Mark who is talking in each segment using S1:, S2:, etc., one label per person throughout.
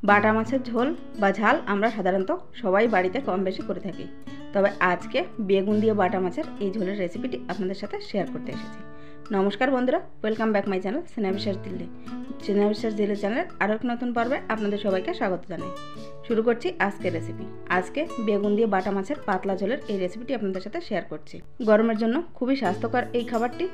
S1: বাটা মাছের ঝোল বা ঝাল আমরা সাধারণত সবাই বাড়িতে কম বেশি করে থাকি। তবে আজকে বেগুন দিয়ে বাটা মাছের এই ঝোলের রেসিপিটি আপনাদের সাথে শেয়ার করতে এসেছি। নমস্কার বন্ধুরা, welcome back my channel Sneha Biswas Delhi. Sneha Biswas Delhi চ্যানেলের আরও এক নতুন পর্বে আপনাদের সবাইকে স্বাগত জানাই। শুরু করছি আজকের রেসিপি। আজকে বেগুন দিয়ে বাটা মাছের পাতলা ঝোলের এই রেসিপিটি আপনাদের সাথে শেয়ার করছি। গরমের জন্য খুবই স্বাস্থ্যকর এই খাবারটি,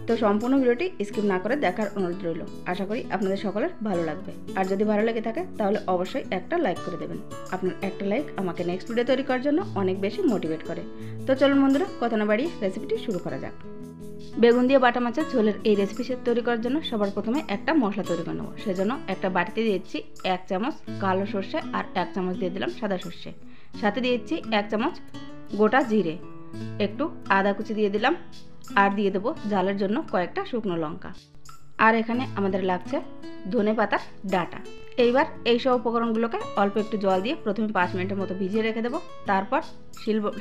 S1: তো সম্পূর্ণ ভিডিওটি স্কিপ না করে দেখার অনুরোধ রইল। আশা করি আপনাদের সকলের ভালো লাগবে। আর যদি ভালো লেগে থাকে তাহলে অবশ্যই একটা লাইক করে দেবেন। আপনার একটা লাইক আমাকে নেক্সট ভিডিও তৈরি করার জন্য অনেক বেশি মোটিভেট করে। তো চলুন বন্ধুরা, কথা না বাড়িয়ে রেসিপিটি শুরু করা যাক। বেগুন দিয়ে বাটা মাছের ঝোলের এই রেসিপি তৈরি করার জন্য সবার প্রথমে একটা মশলা তৈরি করে নেব। সেজন্য একটা বাটিতে দিয়েছি 1 চামচ কালো সর্ষে আর 1 চামচ দিয়ে দিলাম সাদা সর্ষে। সাথে দিয়েছি 1 চামচ গোটা জিরে, একটু আদা কুচি দিয়ে দিলাম, আর দিয়ে দেবো ঝালের জন্য কয়েকটা শুকনো লঙ্কা। আর এখানে আমাদের লাগছে ধনে পাতার ডাঁটা। এইবার এই সব উপকরণগুলোকে অল্প একটু জল দিয়ে প্রথমে 5 মিনিটের মতো ভিজিয়ে রেখে দেবো। তারপর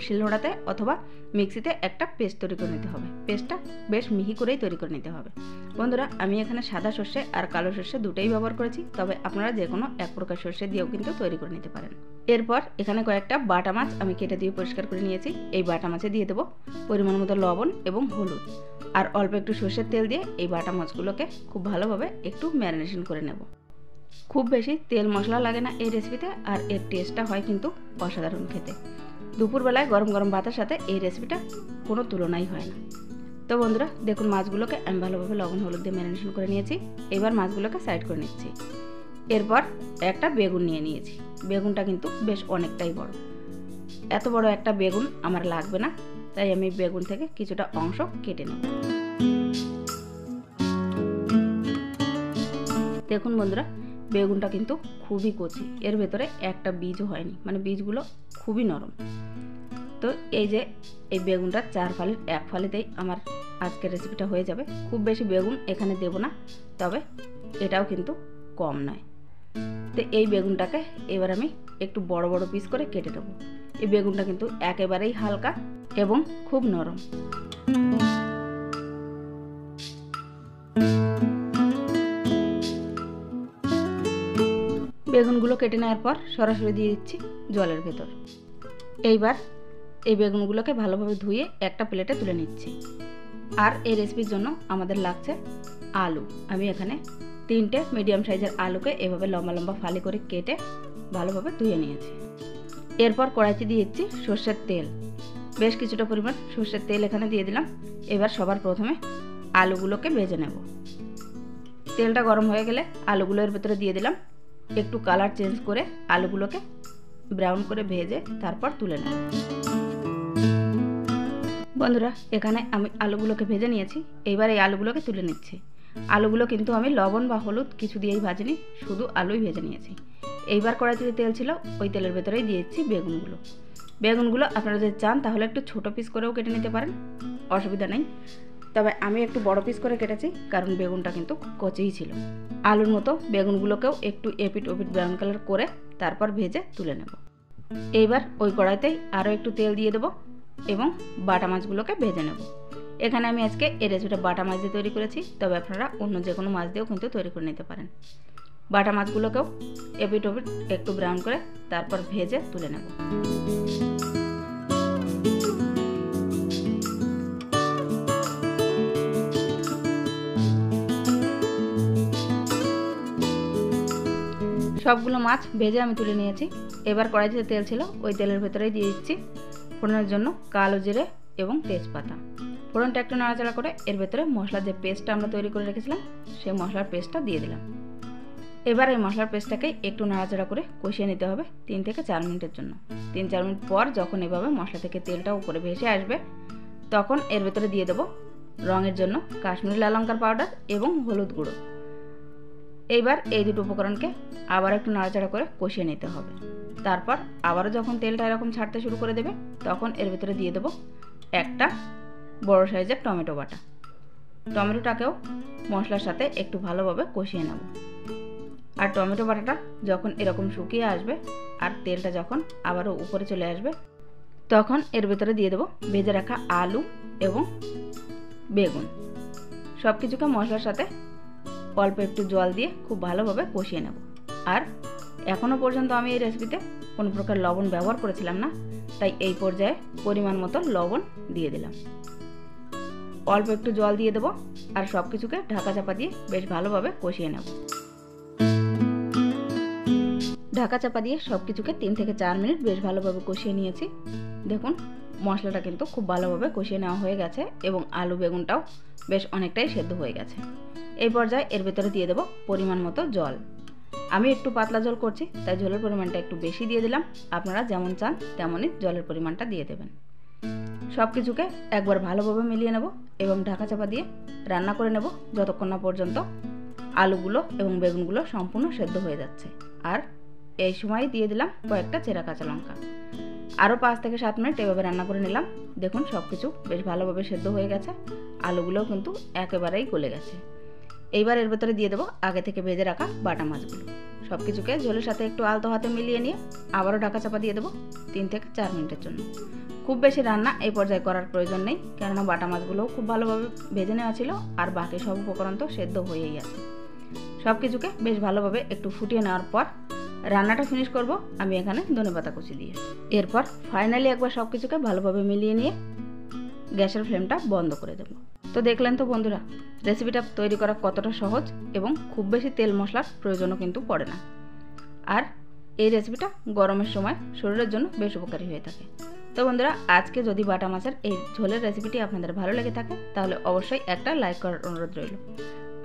S1: শিলনোড়াতে অথবা মিক্সিতে একটা পেস্ট তৈরি করে নিতে হবে। পেস্টটা বেশ মিহি করেই তৈরি করে নিতে হবে। বন্ধুরা, আমি এখানে সাদা সর্ষে আর কালো সর্ষে দুটোই ব্যবহার করেছি, তবে আপনারা যে কোনো এক প্রকার সর্ষে দিয়েও কিন্তু তৈরি করে নিতে পারেন। এরপর এখানে কয়েকটা বাটা মাছ আমি কেটে দিয়ে পরিষ্কার করে নিয়েছি। এই বাটা মাছে দিয়ে দেবো পরিমাণ মতো লবণ এবং হলুদ, আর অল্প একটু সর্ষের তেল দিয়ে এই বাটা মাছগুলোকে খুব ভালোভাবে একটু ম্যারিনেশন করে নেব। খুব বেশি তেল মশলা লাগে না এই রেসিপিতে, আর এর টেস্টটা হয় কিন্তু অসাধারণ খেতে। দুপুরবেলায় গরম গরম ভাতের সাথে এই রেসিপিটা কোনো তুলনাই হয় না। তো বন্ধুরা দেখুন, মাছগুলোকে আমি ভালোভাবে লবণ হলুদ দিয়ে ম্যারিনেশন করে নিয়েছি। এবার মাছগুলোকে সাইড করে নিচ্ছি। এরপর একটা বেগুন নিয়ে নিয়েছি। বেগুনটা কিন্তু বেশ অনেকটাই বড়। এত বড় একটা বেগুন আমার লাগবে না, তাই আমি বেগুন থেকে কিছুটা অংশ কেটে নেব। দেখুন বন্ধুরা, বেগুনটা কিন্তু খুবই কচি, এর ভেতরে একটা বীজও হয়নি, মানে বীজগুলো খুবই নরম। তো এই যে এই বেগুনটা 4 ফালির 1 ফালিতেই আমার আজকের রেসিপিটা হয়ে যাবে। খুব বেশি বেগুন এখানে দেব না, তবে এটাও কিন্তু কম নয়। তো এই বেগুনটাকে এবার আমি একটু বড় বড় পিস করে কেটে নেব। এই বেগুনটা কিন্তু একেবারেই হালকা এবং খুব নরম। বেগুনগুলো কেটে নেওয়ার পর সরাসরি দিয়ে দিচ্ছি জলের ভেতর। এইবার এই বেগুনগুলোকে ভালোভাবে ধুয়ে একটা প্লেটে তুলে নিচ্ছি। আর এই রেসিপির জন্য আমাদের লাগছে আলু। আমি এখানে 3টে মিডিয়াম সাইজের আলুকে এভাবে লম্বা লম্বা ফালি করে কেটে ভালোভাবে ধুয়ে নিয়েছি। এরপর কড়াইতে দিয়ে দিচ্ছি সর্ষের তেল। বেশ কিছুটা পরিমাণ সর্ষের তেল এখানে দিয়ে দিলাম। এবার সবার প্রথমে আলুগুলোকে ভেজে নেব। তেলটা গরম হয়ে গেলে আলুগুলোর ভেতরে দিয়ে দিলাম। একটু কালার চেঞ্জ করে আলুগুলোকে ব্রাউন করে ভেজে তারপর তুলে নেব। বন্ধুরা, এখানে আমি আলুগুলোকে ভেজে নিয়েছি। এইবার এই আলুগুলোকে তুলে নিচ্ছি। আলুগুলো কিন্তু আমি লবণ বা হলুদ কিছু দিয়েই ভাজিনি, শুধু আলুই ভেজে নিয়েছি। এইবার কড়াইতে যে তেল ছিল ওই তেলের ভেতরেই দিয়ে দিচ্ছি বেগুনগুলো। বেগুনগুলো আপনারা যদি চান তাহলে একটু ছোট পিস করেও কেটে নিতে পারেন, অসুবিধা নেই। তবে আমি একটু বড় পিস করে কেটেছি, কারণ বেগুনটা কিন্তু কচিই ছিল। আলুর মতো বেগুনগুলোকেও একটু এপিট ওপিট ব্রাউন কালার করে তারপর ভেজে তুলে নেব। এইবার ওই কড়াইতেই আরও একটু তেল দিয়ে দেবো এবং বাটা মাছগুলোকে ভেজে নেব। এখানে আমি আজকে এই রেসিপিটা বাটা মাছ দিয়ে তৈরি করেছি, তবে আপনারা অন্য যে কোনো মাছ দিয়েও কিন্তু তৈরি করে নিতে পারেন। বাটা মাছগুলোকেও এপিট ওপিট একটু ব্রাউন করে তারপর ভেজে তুলে নেব। সবগুলো মাছ ভেজে আমি তুলে নিয়েছি। এবার কড়াইতে তেল ছিল ওই তেলের ভেতরেই দিয়ে দিচ্ছি ফোড়নের জন্য কালো জিরে এবং তেজপাতা। ফোড়নটা একটু নাড়াচাড়া করে এর ভেতরে মশলার যে পেস্টটা আমরা তৈরি করে রেখেছিলাম সেই মশলার পেস্টটা দিয়ে দিলাম। এবার এই মশলার পেস্টটাকে একটু নাড়াচাড়া করে কষিয়ে নিতে হবে 3 থেকে 4 মিনিটের জন্য। 3-4 মিনিট পর যখন এভাবে মশলা থেকে তেলটা উপরে ভেসে আসবে, তখন এর ভেতরে দিয়ে দেবো রঙের জন্য কাশ্মীরি লাল লঙ্কার পাউডার এবং হলুদ গুঁড়ো। এইবার এই দুটো উপকরণকে আবার একটু নাড়াচাড়া করে কষিয়ে নিতে হবে। তারপর আবারও যখন তেলটা এরকম ছাড়তে শুরু করে দেবে, তখন এর ভেতরে দিয়ে দেবো একটা বড় সাইজের টমেটো বাটা। টমেটোটাকেও মশলার সাথে একটু ভালোভাবে কষিয়ে নেব। আর টমেটো বাটাটা যখন এরকম শুকিয়ে আসবে আর তেলটা যখন আবারও উপরে চলে আসবে, তখন এর ভেতরে দিয়ে দেবো ভেজে রাখা আলু এবং বেগুন। সব কিছুকে মশলার সাথে অল্প একটু জল দিয়ে খুব ভালোভাবে কষিয়ে নেব। আর এখনও পর্যন্ত আমি এই রেসিপিতে কোনো প্রকার লবণ ব্যবহার করেছিলাম না, তাই এই পর্যায়ে পরিমাণ মতো লবণ দিয়ে দিলাম। অল্প একটু জল দিয়ে দেবো আর সব কিছুকে ঢাকা চাপা দিয়ে বেশ ভালোভাবে কষিয়ে নেব। ঢাকা চাপা দিয়ে সব কিছুকে 3 থেকে 4 মিনিট বেশ ভালোভাবে কষিয়ে নিয়েছি। দেখুন মশলাটা কিন্তু খুব ভালোভাবে কষিয়ে নেওয়া হয়ে গেছে এবং আলু বেগুনটাও বেশ অনেকটাই সেদ্ধ হয়ে গেছে। এই পর্যায়ে এর ভেতরে দিয়ে দেবো পরিমাণ মতো জল। আমি একটু পাতলা ঝোল করছি, তাই ঝোলের পরিমাণটা একটু বেশি দিয়ে দিলাম। আপনারা যেমন চান তেমনই জলের পরিমাণটা দিয়ে দেবেন। সব কিছুকে একবার ভালোভাবে মিলিয়ে নেব এবং ঢাকা চাপা দিয়ে রান্না করে নেব যতক্ষণ না পর্যন্ত আলুগুলো এবং বেগুনগুলো সম্পূর্ণ সেদ্ধ হয়ে যাচ্ছে। আর এই সময় দিয়ে দিলাম কয়েকটা চেরা কাঁচা লঙ্কা। আরও 5 থেকে 7 মিনিট এভাবে রান্না করে নিলাম। দেখুন সব কিছু বেশ ভালোভাবে সেদ্ধ হয়ে গেছে, আলুগুলোও কিন্তু একেবারেই গলে গেছে। এইবার এর ভেতরে দিয়ে দেবো আগে থেকে ভেজে রাখা বাটা মাছগুলো। সব কিছুকে ঝোলের সাথে একটু আলতো হাতে মিলিয়ে নিয়ে আবারও ঢাকা চাপা দিয়ে দেবো 3 থেকে 4 মিনিটের জন্য। খুব বেশি রান্না এই পর্যায়ে করার প্রয়োজন নেই, কেননা বাটা মাছগুলোও খুব ভালোভাবে ভেজে নেওয়া ছিল আর বাকি সব উপকরণ তো সেদ্ধ হয়েই আছে। সব কিছুকে বেশ ভালোভাবে একটু ফুটিয়ে নেওয়ার পর রান্নাটা ফিনিশ করব আমি এখানে ধনেপাতা কুচি দিয়ে। এরপর ফাইনালি একবার সব কিছুকে ভালোভাবে মিলিয়ে নিয়ে গ্যাসের ফ্লেমটা বন্ধ করে দেব। তো দেখলেন তো বন্ধুরা, রেসিপিটা তৈরি করা কতটা সহজ এবং খুব বেশি তেল মশলার প্রয়োজনও কিন্তু পড়ে না। আর এই রেসিপিটা গরমের সময় শরীরের জন্য বেশ উপকারী হয়ে থাকে। তো বন্ধুরা, আজকে যদি বাটা মাছের এই ঝোলের রেসিপিটি আপনাদের ভালো লেগে থাকে তাহলে অবশ্যই একটা লাইক করার অনুরোধ রইল।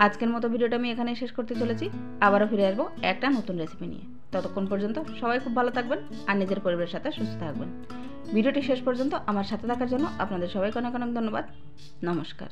S1: আজকের মতো ভিডিওটা আমি এখানেই শেষ করতে চলেছি। আবারও ফিরে আসবো একটা নতুন রেসিপি নিয়ে। ততক্ষণ পর্যন্ত সবাই খুব ভালো থাকবেন আর নিজের পরিবারের সাথে সুস্থ থাকবেন। ভিডিওটি শেষ পর্যন্ত আমার সাথে থাকার জন্য আপনাদের সবাইকে অনেক অনেক ধন্যবাদ। নমস্কার।